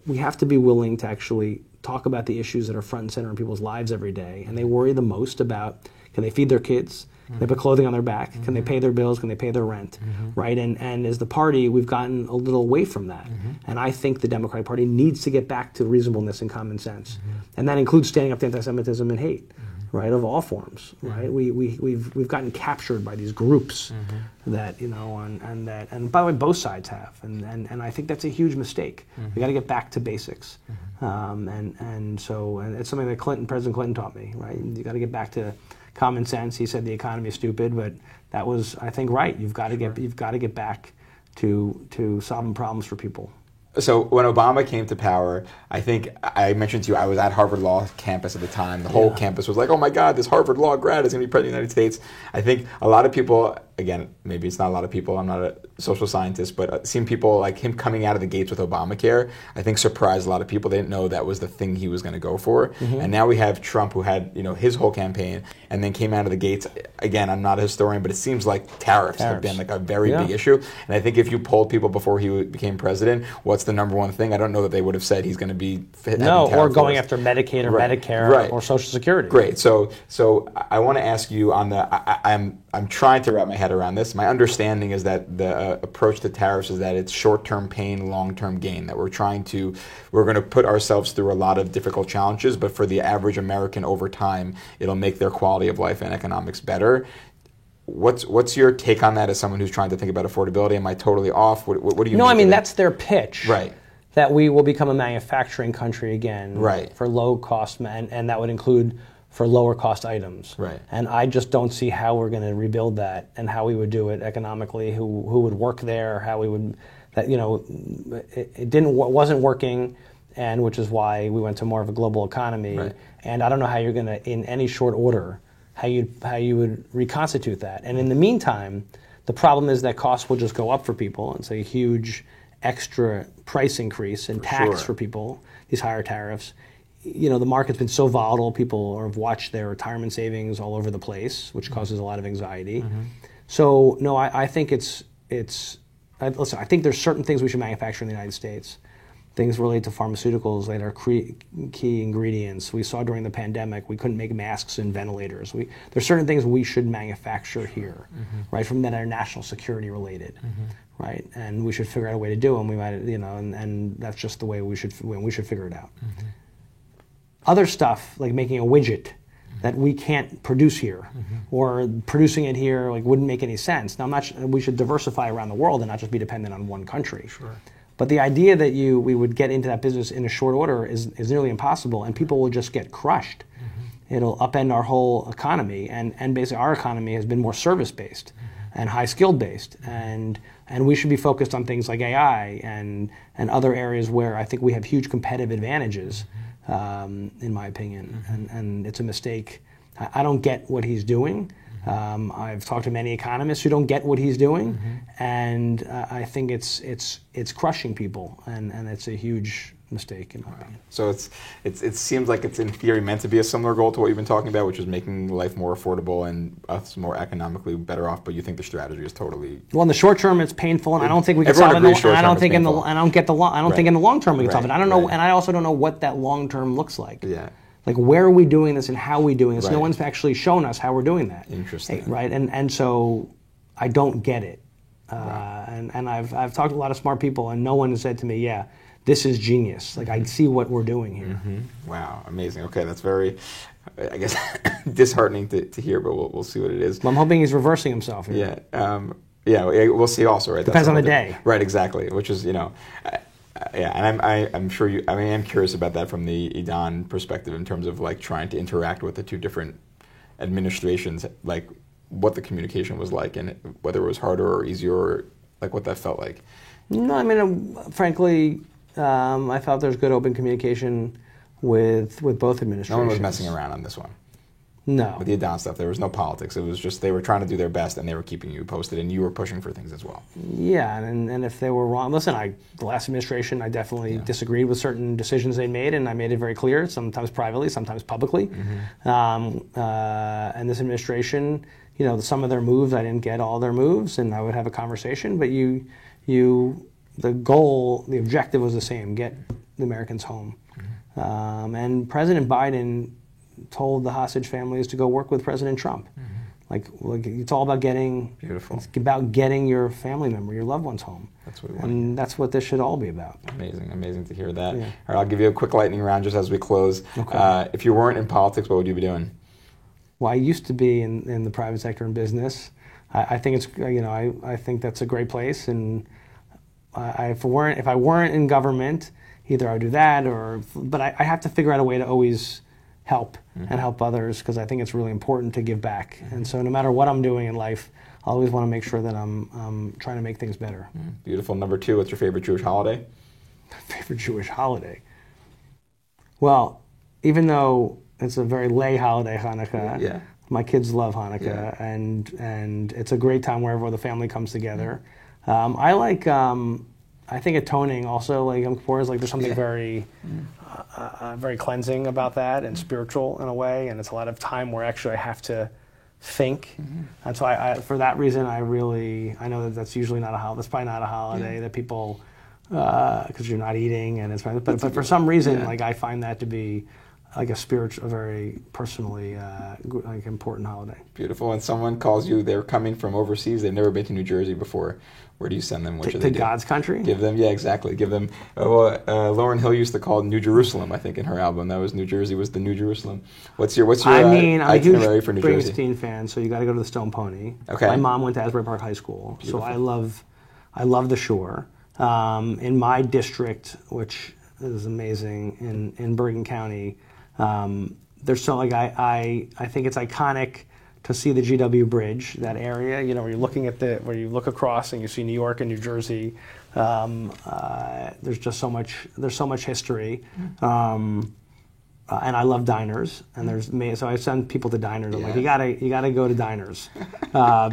we have to be willing to actually talk about the issues that are front and center in people's lives every day, and they worry the most about, can they feed their kids? Can they put clothing on their back? Can they pay their bills? Can they pay their rent? Right? And as the party, we've gotten a little away from that. And I think the Democratic Party needs to get back to reasonableness and common sense. And that includes standing up to anti-Semitism and hate. Right, of all forms, right? We've gotten captured by these groups that, and by the way, both sides have, and I think that's a huge mistake. We got to get back to basics, and it's something that President Clinton taught me, right? You got to get back to common sense. He said the economy is stupid, but that was, I think, right. You've got to get back to solving problems for people. So when Obama came to power, I think I mentioned to you I was at Harvard Law campus at the time. The whole campus was like, oh my God, this Harvard Law grad is going to be president of the United States. I think a lot of people, again, maybe it's not a lot of people, I'm not a social scientist, but seeing people like him coming out of the gates with Obamacare, I think surprised a lot of people. They didn't know that was the thing he was going to go for. And now we have Trump, who had his whole campaign and then came out of the gates. Again, I'm not a historian, but it seems like tariffs have been like a very big issue. And I think if you polled people before he became president, what's the number one thing? I don't know that they would have said he's going to be or going after Medicaid or Medicare or Social Security. Great. So I want to ask you on I'm trying to wrap my head around this. My understanding is that the approach to tariffs is that it's short-term pain, long-term gain, that we're going to put ourselves through a lot of difficult challenges, but for the average American over time, it'll make their quality of life and economics better. What's your take on that as someone who's trying to think about affordability? Am I totally off? What do you No, I mean, that's their pitch. Right. That we will become a manufacturing country again. Right. For low cost, and that would include for lower cost items. Right. And I just don't see how we're going to rebuild that and how we would do it economically, who would work there, how we would, wasn't working, and which is why we went to more of a global economy. Right. And I don't know how you're going to, in any short order, how you would reconstitute that. And in the meantime, the problem is that costs will just go up for people. It's a huge extra price increase and tax for people, these higher tariffs. The market's been so volatile, people have watched their retirement savings all over the place, which causes a lot of anxiety. So, no, I think listen, I think there's certain things we should manufacture in the United States. Things related to pharmaceuticals that are key ingredients. We saw during the pandemic, we couldn't make masks and ventilators. There's certain things we should manufacture here, right, from that are national security related, right? And we should figure out a way to do them. We might, and that's just the way we should figure it out. Other stuff, like making a widget that we can't produce here, or producing it here, wouldn't make any sense. Now, we should diversify around the world and not just be dependent on one country. Sure. But the idea that we would get into that business in a short order is nearly impossible, and people will just get crushed. It'll upend our whole economy, and basically our economy has been more service-based and high-skilled based, and we should be focused on things like AI and other areas where I think we have huge competitive advantages, in my opinion, and it's a mistake. I don't get what he's doing. I've talked to many economists who don't get what he's doing, and I think it's crushing people, and it's a huge mistake in my opinion. So it seems like it's in theory meant to be a similar goal to what you've been talking about, which is making life more affordable and us more economically better off. But you think the strategy is totally in the short term it's painful, and I don't think we can solve it. I don't think in the long term we can solve it. I don't know, and I also don't know what that long term looks like. Yeah. Like, where are we doing this and how are we doing this? Right. No one's actually shown us how we're doing that. Interesting. Right? And so I don't get it. And I've talked to a lot of smart people, and no one has said to me, yeah, this is genius. Like, I see what we're doing here. Mm-hmm. Wow, amazing. Okay, that's very, I guess, disheartening to hear, but we'll see what it is. Well, I'm hoping he's reversing himself here. Yeah, we'll see also, right? Depends on the day. Right, exactly, which is, and I'm sure I am curious about that from the Idan perspective in terms of like trying to interact with the two different administrations, like what the communication was like and whether it was harder or easier or like what that felt like. No, I mean, frankly, I thought there was good open communication with both administrations. No one was messing around on this one. No. With the Idan stuff, there was no politics. It was just they were trying to do their best and they were keeping you posted and you were pushing for things as well. Yeah, and if they were wrong, listen, the last administration, I definitely disagreed with certain decisions they made, and I made it very clear, sometimes privately, sometimes publicly. Mm-hmm. And this administration, some of their moves, I didn't get all their moves, and I would have a conversation, but the goal, the objective was the same, get the Americans home. Mm-hmm. And President Biden told the hostage families to go work with President Trump. Mm-hmm. Like it's all about getting your family member, your loved ones home. That's what we want. And that's what this should all be about. Amazing to hear that. Yeah. All right, I'll give you a quick lightning round just as we close. Okay. If you weren't in politics, what would you be doing? Well, I used to be in the private sector and business. I think it's I think that's a great place, and if I weren't in government, either I would do that but I have to figure out a way to always help and help others, because I think it's really important to give back. And so no matter what I'm doing in life, I always want to make sure that I'm trying to make things better. Beautiful. Number 2, what's your favorite Jewish holiday? Favorite Jewish holiday? Well, even though it's a very lay holiday, Hanukkah, my kids love Hanukkah, and it's a great time wherever the family comes together. I like, I think atoning also, like Yom Kippur is like, there's something very cleansing about that and spiritual in a way, and it's a lot of time where actually I have to think. And so I for that reason, I know that's usually not that's probably not a holiday that people, because you're not eating, and but for some reason, like I find that to be like a very personally like important holiday. Beautiful. When someone calls you, they're coming from overseas, they've never been to New Jersey before, where do you send them? What should they do? To God's country? Give them, exactly. Give them, Lauryn Hill used to call it New Jerusalem, I think, in her album. That was New Jersey was the New Jerusalem. What's your itinerary I'm a huge for New Jersey? Springsteen fan, so you got to go to the Stone Pony. Okay. My mom went to Asbury Park High School, Beautiful. So I love the shore. In my district, which is amazing, in Bergen County, there's so I think it's iconic to see the GW Bridge, that area, where you're looking at where you look across and you see New York and New Jersey. There's just so much history. And I love diners, and so I send people to diners. I'm like, you gotta go to diners,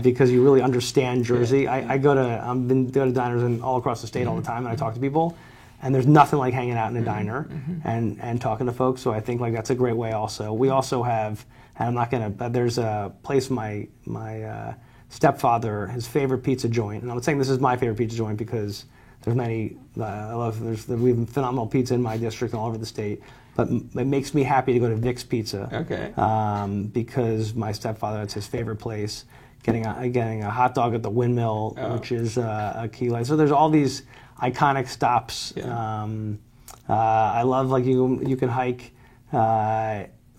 because you really understand Jersey. I've been to diners all across the state all the time, and I talk to people. And there's nothing like hanging out in a diner and talking to folks. So I think like that's a great way also. We also have, and there's a place my stepfather, his favorite pizza joint, and I'm not saying this is my favorite pizza joint because there's many, we have phenomenal pizza in my district and all over the state, but it makes me happy to go to Vic's Pizza. Okay. Because my stepfather, that's his favorite place. Getting a hot dog at the Windmill, which is a key light. So there's all these iconic stops. I love you can hike.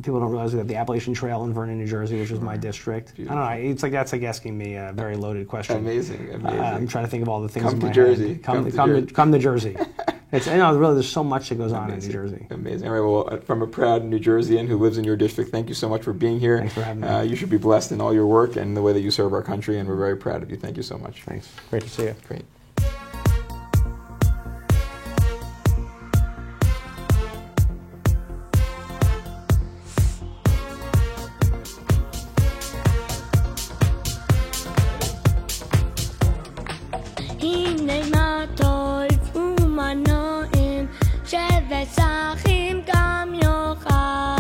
People don't realize we have the Appalachian Trail in Vernon, New Jersey, which is my district. Beautiful. I don't know. It's like that's like asking me a very loaded question. Amazing. I'm trying to think of all the things. Come to Jersey. Come to Jersey. Really, there's so much that goes on in New Jersey. Amazing. All right. Well, from a proud New Jerseyan who lives in your district, thank you so much for being here. Thanks for having me. You should be blessed in all your work and the way that you serve our country, and we're very proud of you. Thank you so much. Thanks. Great to see you. Great. شب سخیم کم یخم